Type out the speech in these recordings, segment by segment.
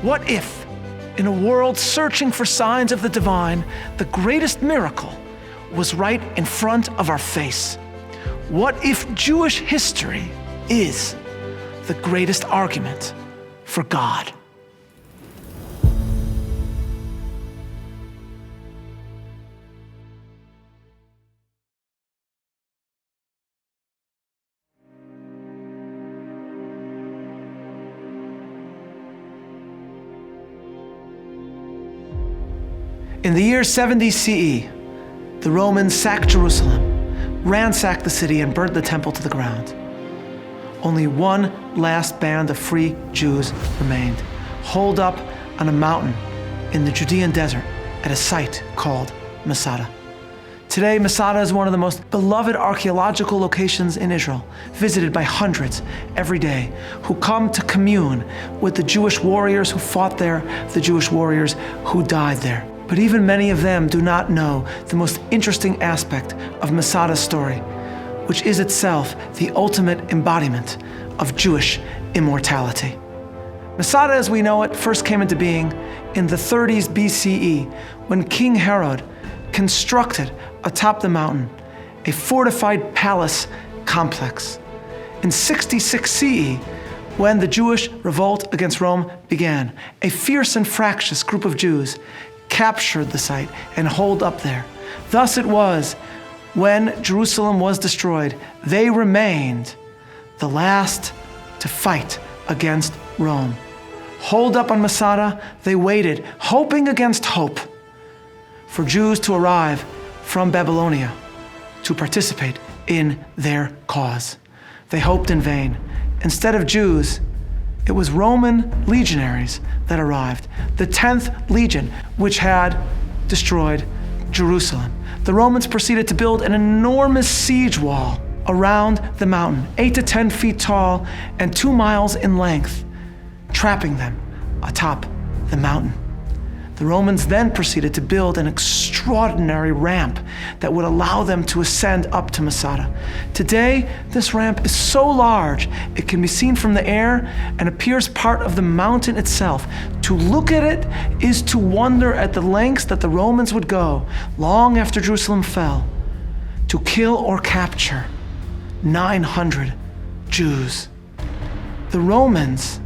What if, in a world searching for signs of the divine, the greatest miracle was right in front of our face? What if Jewish history is the greatest argument for God? In the year 70 CE, the Romans sacked Jerusalem, ransacked the city, and burnt the temple to the ground. Only one last band of free Jews remained, holed up on a mountain in the Judean desert at a site called Masada. Today, Masada is one of the most beloved archaeological locations in Israel, visited by hundreds every day who come to commune with the Jewish warriors who fought there, the Jewish warriors who died there. But even many of them do not know the most interesting aspect of Masada's story, which is itself the ultimate embodiment of Jewish immortality. Masada, as we know it, first came into being in the 30s BCE when King Herod constructed atop the mountain a fortified palace complex. In 66 CE, when the Jewish revolt against Rome began, a fierce and fractious group of Jews captured the site and holed up there. Thus it was, when Jerusalem was destroyed, they remained the last to fight against Rome. Holed up on Masada, they waited, hoping against hope, for Jews to arrive from Babylonia to participate in their cause. They hoped in vain. Instead of Jews, it was Roman legionaries that arrived, the 10th Legion, which had destroyed Jerusalem. The Romans proceeded to build an enormous siege wall around the mountain, 8 to 10 feet tall and 2 miles in length, trapping them atop the mountain. The Romans then proceeded to build an extraordinary ramp that would allow them to ascend up to Masada. Today, this ramp is so large it can be seen from the air and appears part of the mountain itself. To look at it is to wonder at the lengths that the Romans would go long after Jerusalem fell to kill or capture 900 Jews. The Romans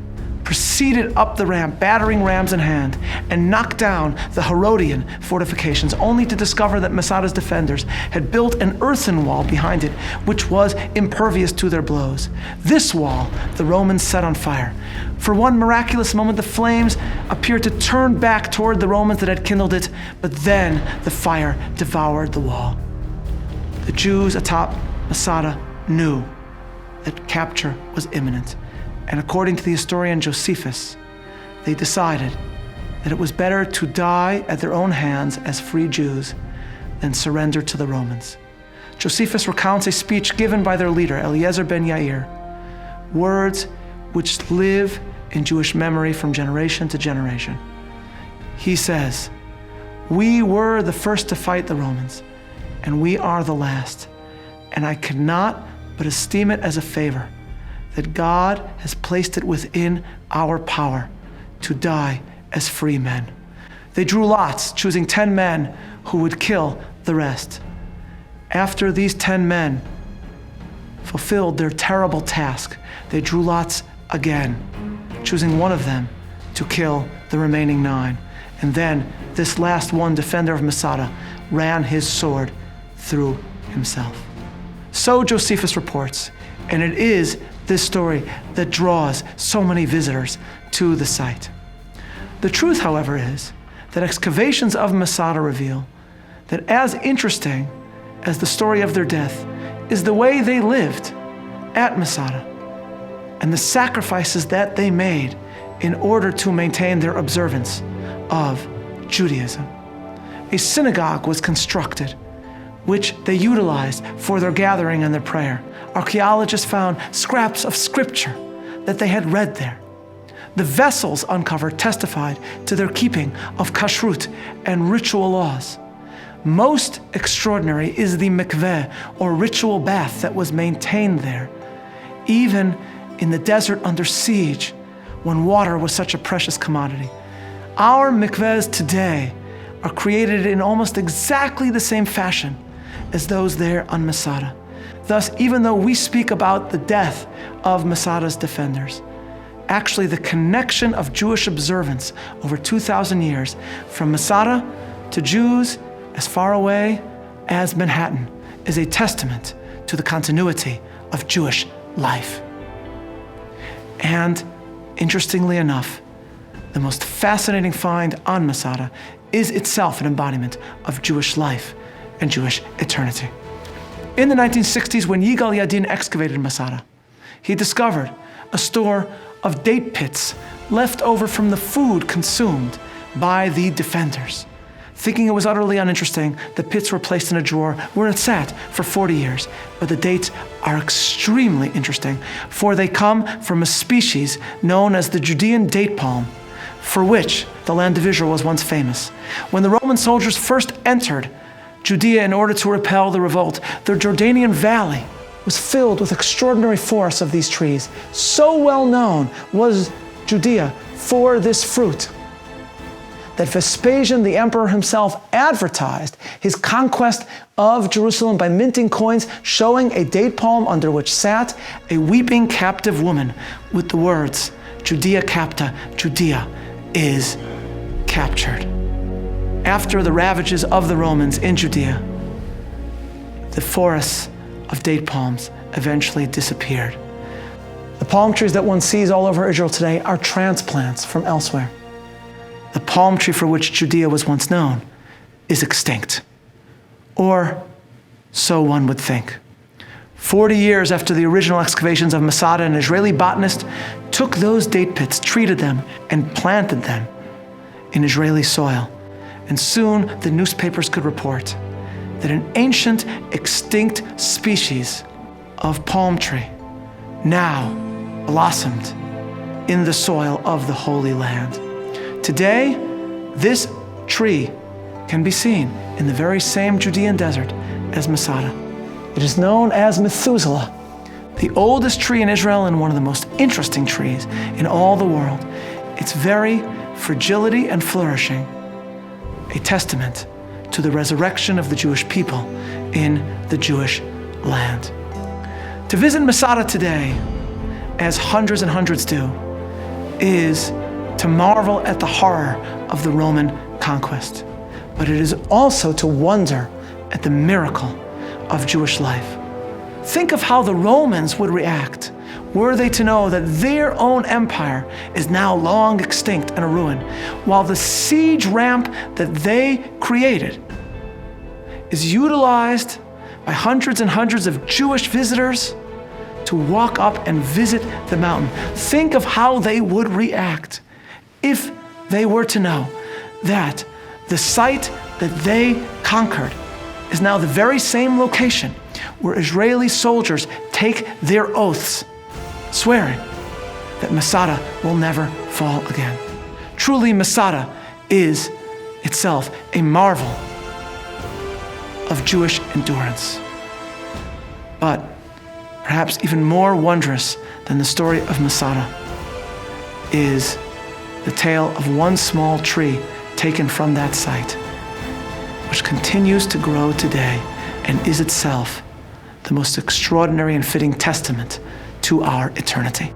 proceeded up the ramp, battering rams in hand, and knocked down the Herodian fortifications, only to discover that Masada's defenders had built an earthen wall behind it, which was impervious to their blows. This wall the Romans set on fire. For one miraculous moment, the flames appeared to turn back toward the Romans that had kindled it, but then the fire devoured the wall. The Jews atop Masada knew that capture was imminent. And according to the historian Josephus, they decided that it was better to die at their own hands as free Jews than surrender to the Romans. Josephus recounts a speech given by their leader, Eliezer ben Yair, words which live in Jewish memory from generation to generation. He says, "We were the first to fight the Romans, and we are the last, and I cannot but esteem it as a favor that God has placed it within our power to die as free men." They drew lots, choosing 10 men who would kill the rest. After these 10 men fulfilled their terrible task, they drew lots again, choosing one of them to kill the remaining 9. And then this last one, defender of Masada, ran his sword through himself. So Josephus reports, and it is this story that draws so many visitors to the site. The truth, however, is that excavations of Masada reveal that as interesting as the story of their death is the way they lived at Masada and the sacrifices that they made in order to maintain their observance of Judaism. A synagogue was constructed, which they utilized for their gathering and their prayer. Archaeologists found scraps of scripture that they had read there. The vessels uncovered testified to their keeping of kashrut and ritual laws. Most extraordinary is the mikveh, or ritual bath, that was maintained there. Even in the desert under siege, when water was such a precious commodity. Our mikvehs today are created in almost exactly the same fashion as those there on Masada. Thus, even though we speak about the death of Masada's defenders, actually the connection of Jewish observance over 2,000 years from Masada to Jews as far away as Manhattan is a testament to the continuity of Jewish life. And interestingly enough, the most fascinating find on Masada is itself an embodiment of Jewish life and Jewish eternity. In the 1960s, when Yigal Yadin excavated Masada, he discovered a store of date pits left over from the food consumed by the defenders. Thinking it was utterly uninteresting, the pits were placed in a drawer where it sat for 40 years. But the dates are extremely interesting, for they come from a species known as the Judean date palm, for which the land of Israel was once famous. When the Roman soldiers first entered Judea in order to repel the revolt, the Jordanian valley was filled with extraordinary forests of these trees. So well known was Judea for this fruit that Vespasian, the emperor himself, advertised his conquest of Jerusalem by minting coins showing a date palm under which sat a weeping captive woman with the words, "Judea capta, Judea is captured." After the ravages of the Romans in Judea, the forests of date palms eventually disappeared. The palm trees that one sees all over Israel today are transplants from elsewhere. The palm tree for which Judea was once known is extinct. Or so one would think. 40 years after the original excavations of Masada, an Israeli botanist took those date pits, treated them, and planted them in Israeli soil. And soon the newspapers could report that an ancient extinct species of palm tree now blossomed in the soil of the Holy Land. Today, this tree can be seen in the very same Judean desert as Masada. It is known as Methuselah, the oldest tree in Israel and one of the most interesting trees in all the world. Its very fragility and flourishing, a testament to the resurrection of the Jewish people in the Jewish land. To visit Masada today, as hundreds and hundreds do, is to marvel at the horror of the Roman conquest. But it is also to wonder at the miracle of Jewish life. Think of how the Romans would react were they to know that their own empire is now long extinct and a ruin, while the siege ramp that they created is utilized by hundreds and hundreds of Jewish visitors to walk up and visit the mountain. Think of how they would react if they were to know that the site that they conquered is now the very same location where Israeli soldiers take their oaths, swearing that Masada will never fall again. Truly, Masada is itself a marvel of Jewish endurance. But perhaps even more wondrous than the story of Masada is the tale of one small tree taken from that site, which continues to grow today and is itself the most extraordinary and fitting testament to our eternity.